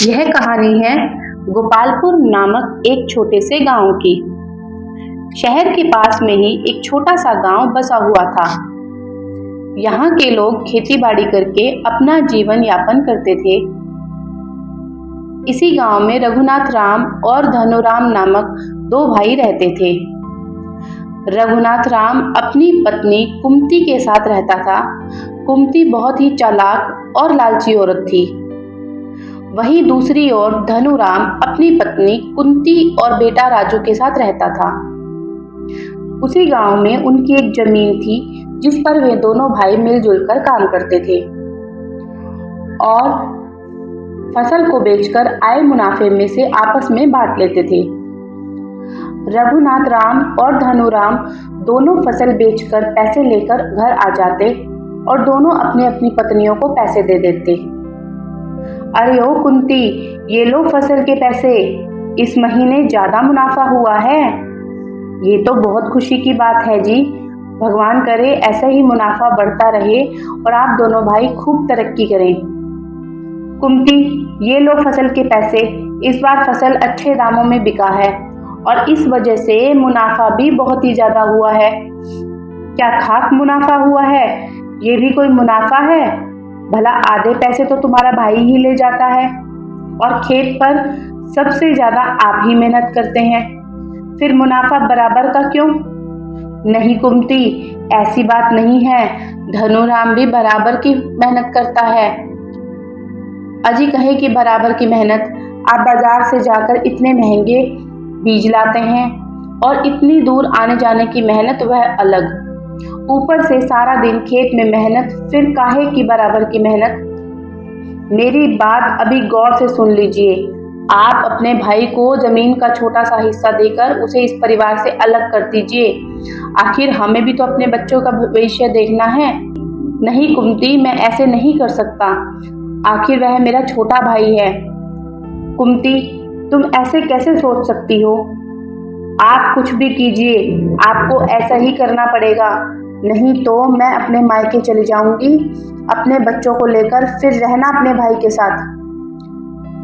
यह कहानी है गोपालपुर नामक एक छोटे से गांव की। शहर के पास में ही एक छोटा सा गांव बसा हुआ था। यहाँ के लोग खेती बाड़ी करके अपना जीवन यापन करते थे। इसी गांव में रघुनाथ राम और धनुराम नामक दो भाई रहते थे। रघुनाथ राम अपनी पत्नी कुमती के साथ रहता था। कुमती बहुत ही चालाक और लालची औरत थी। वहीं दूसरी ओर धनुराम अपनी पत्नी कुंती और बेटा राजू के साथ रहता था। उसी गांव में उनकी एक जमीन थी जिस पर वे दोनों भाई मिलजुल कर काम करते थे और फसल को बेचकर आए मुनाफे में से आपस में बांट लेते थे। रघुनाथ राम और धनुराम दोनों फसल बेचकर पैसे लेकर घर आ जाते और दोनों अपनी अपनी पत्नियों को पैसे दे देते। अरे ओ कुंती, ये लो फसल के पैसे, इस महीने ज्यादा मुनाफा हुआ है। ये तो बहुत खुशी की बात है जी। भगवान करे ऐसा ही मुनाफा बढ़ता रहे और आप दोनों भाई खूब तरक्की करें। कुंती, ये लो फसल के पैसे, इस बार फसल अच्छे दामों में बिका है और इस वजह से मुनाफा भी बहुत ही ज्यादा हुआ है। क्या खाक मुनाफा हुआ है? ये भी कोई मुनाफा है? भला आधे पैसे तो तुम्हारा भाई ही ले जाता है और खेत पर सबसे ज्यादा आप ही मेहनत करते हैं, फिर मुनाफा बराबर का क्यों? नहीं कुंती, ऐसी बात नहीं है। धनुराम भी बराबर की मेहनत करता है। अजी कहे कि बराबर की मेहनत, आप बाजार से जाकर इतने महंगे बीज लाते हैं और इतनी दूर आने जाने की मेहनत वह अलग, ऊपर से सारा दिन खेत में मेहनत, फिर काहे की बराबर की मेहनत। मेरी बात अभी गौर से सुन लीजिए। आप अपने भाई को जमीन का छोटा सा हिस्सा देकर उसे इस परिवार से अलग कर दीजिए। आखिर हमें भी तो अपने बच्चों का भविष्य देखना है। नहीं कुंती, मैं ऐसे नहीं कर सकता। आखिर वह मेरा छोटा भाई है। कुंती, तुम ऐसे कैसे सोच सकती हो? आप कुछ भी कीजिए, आपको ऐसा ही करना पड़ेगा, नहीं तो मैं अपने मायके चली जाऊंगी अपने बच्चों को लेकर, फिर रहना अपने भाई के साथ।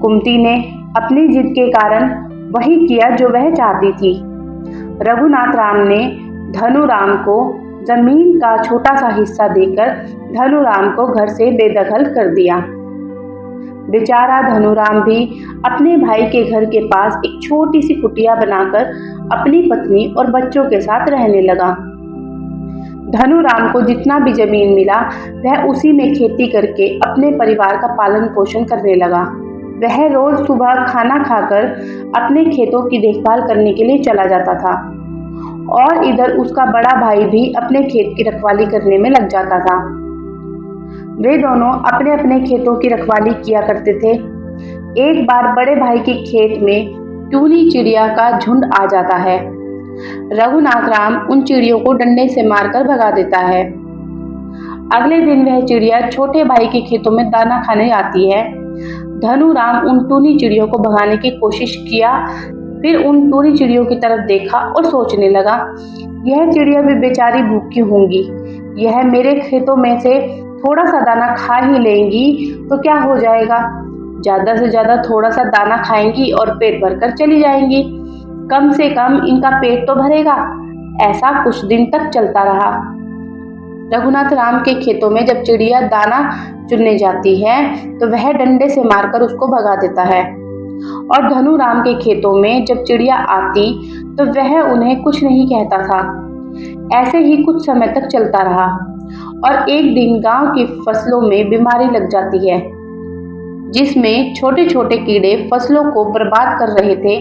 कुंती ने अपनी जिद के कारण वही किया जो वह चाहती थी। रघुनाथ राम ने धनुराम को जमीन का छोटा सा हिस्सा देकर धनुराम को घर से बेदखल कर दिया। बेचारा धनुराम भी अपने भाई के घर के पास एक छोटी सी कुटिया बनाकर अपनी पत्नी और बच्चों के साथ रहने लगा। धनुराम को जितना भी जमीन मिला वह उसी में खेती करके अपने परिवार का पालन पोषण करने लगा। वह रोज सुबह खाना खाकर अपने खेतों की देखभाल करने के लिए चला जाता था और इधर उसका बड़ा भाई भी अपने खेत की रखवाली करने में लग जाता था। वे दोनों अपने अपने खेतों की रखवाली किया करते थे। एक बार बड़े भाई के खेत में टूनी चिड़िया का झुंड आ जाता है। रघुनाथ राम उन चिड़ियों को डंडे से मारकर भगा देता है। अगले दिन वह चिड़िया छोटे भाई के खेतों में दाना खाने आती है। धनुराम उन टूनी चिड़ियों को भगाने की कोशिश किया, फिर उन टूनी चिड़ियों की तरफ देखा और सोचने लगा, यह चिड़िया भी बेचारी भूखी होंगी, यह मेरे खेतों में से थोड़ा सा दाना खा ही लेंगी तो क्या हो जाएगा, ज्यादा से ज्यादा थोड़ा सा दाना खाएंगी और पेट भरकर चली जाएंगी, कम से कम इनका पेट तो भरेगा। ऐसा कुछ दिन तक चलता रहा। रघुनाथ राम के खेतों में जब चिड़िया दाना चुनने जाती है तो वह डंडे से मारकर उसको भगा देता है और धनुराम के खेतों में जब चिड़िया आती तो वह उन्हें कुछ नहीं कहता था। ऐसे ही कुछ समय तक चलता रहा और एक दिन गांव की फसलों में बीमारी लग जाती है जिसमें छोटे छोटे कीड़े फसलों को बर्बाद कर रहे थे।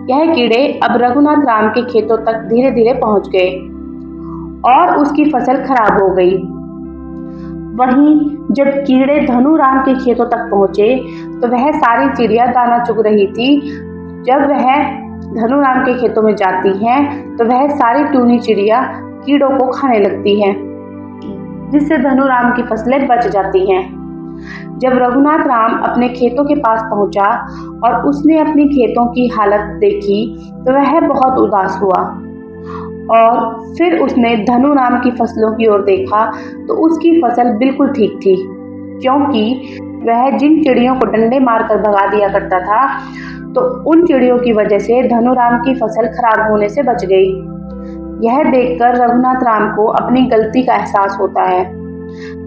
यह कीड़े अब रघुनाथ राम के खेतों तक धीरे धीरे पहुंच गए और उसकी फसल खराब हो गई। वहीं जब कीड़े धनुराम के खेतों तक पहुंचे तो वह सारी चिड़िया दाना चुग रही थी। जब वह धनुराम के खेतों में जाती हैं तो वह सारी टूनी चिड़िया कीड़ों को खाने लगती हैं, जिससे धनुराम की फसलें बच जाती हैं। जब रघुनाथ राम अपने खेतों के पास पहुंचा और उसने अपनी खेतों की हालत देखी तो वह बहुत उदास हुआ और फिर उसने धनुराम की फसलों की ओर देखा तो उसकी फसल बिल्कुल ठीक थी, क्योंकि वह जिन चिड़ियों को डंडे मारकर भगा दिया करता था, तो उन चिड़ियों की वजह से धनुराम की फसल खराब होने से बच गई। यह देखकर रघुनाथ राम को अपनी गलती का एहसास होता है।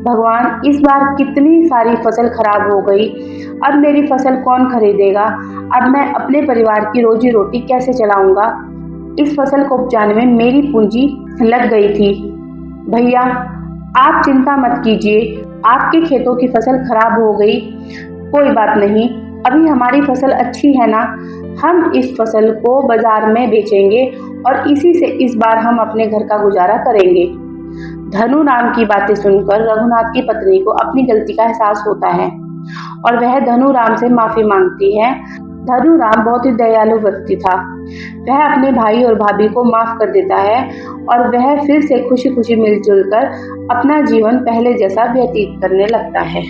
भगवान, इस बार कितनी सारी फसल खराब हो गई, अब मेरी फसल कौन खरीदेगा? अब मैं अपने परिवार की रोजी रोटी कैसे चलाऊंगा? इस फसल को उपजाने में मेरी पूंजी लग गई थी। भैया, आप चिंता मत कीजिए, आपके खेतों की फसल खराब हो गई, कोई बात नहीं, अभी हमारी फसल अच्छी है ना, हम इस फसल को बाजार में बेचेंगे और इसी से इस बार हम अपने घर का गुजारा करेंगे। धनुराम की बातें सुनकर रघुनाथ की पत्नी को अपनी गलती का एहसास होता है और वह धनुराम से माफी मांगती है। धनुराम बहुत ही दयालु व्यक्ति था। वह अपने भाई और भाभी को माफ कर देता है और वह फिर से खुशी खुशी मिलजुल कर अपना जीवन पहले जैसा व्यतीत करने लगता है।